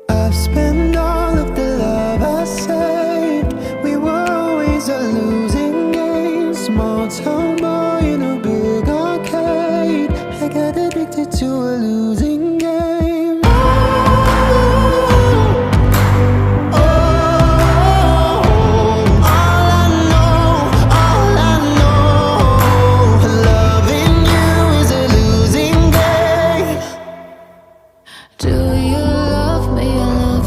I've spent all of the love I saved. We were always a losing game. Small town boy in a big arcade. I got addicted to a losing